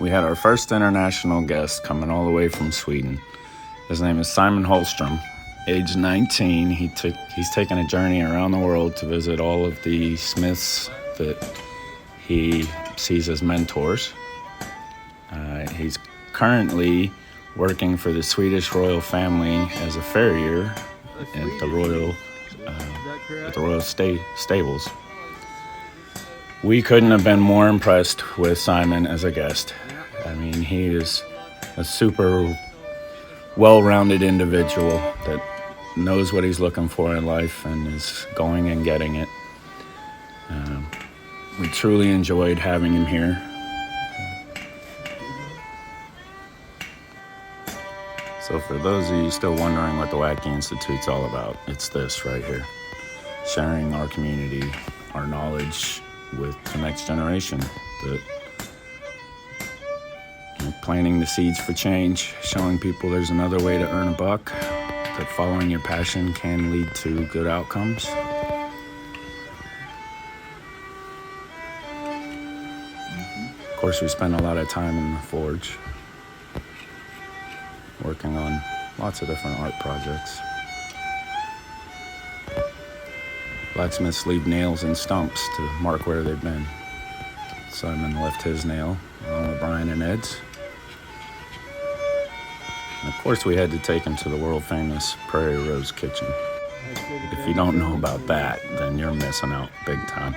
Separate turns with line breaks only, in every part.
we had our first international guest coming all the way from Sweden. His name is Simon Hollström. Age 19, he's taken a journey around the world to visit all of the smiths that he sees as mentors. He's currently working for the Swedish royal family as a farrier at the royal stables. We couldn't have been more impressed with Simon as a guest. I mean, he is a super well-rounded individual that knows what he's looking for in life and is going and getting it. We truly enjoyed having him here. So for those of you still wondering what the WACKY Institute's all about, it's this right here. Sharing our community, our knowledge with the next generation. Planting the seeds for change, showing people there's another way to earn a buck, that following your passion can lead to good outcomes. Of course, we spend a lot of time in the forge, working on lots of different art projects. Blacksmiths leave nails and stumps to mark where they've been. Simon left his nail, along with Brian and Ed's. And of course, we had to take him to the world-famous Prairie Rose Kitchen. If you don't know about that, then you're missing out big time.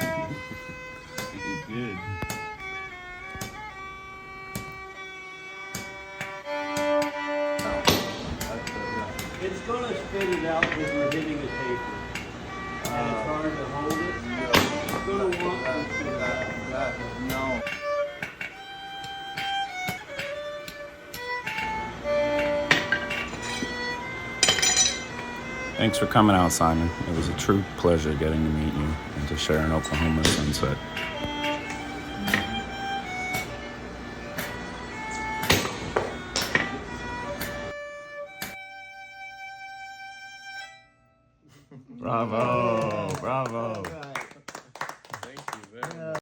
It's going to spit it out when we're hitting the paper. And it's hard to hold it. It's going to want to spit it out.
No.
Thanks for coming out, Simon. It was a true pleasure getting to meet you and to share an Oklahoma sunset. Bravo, bravo.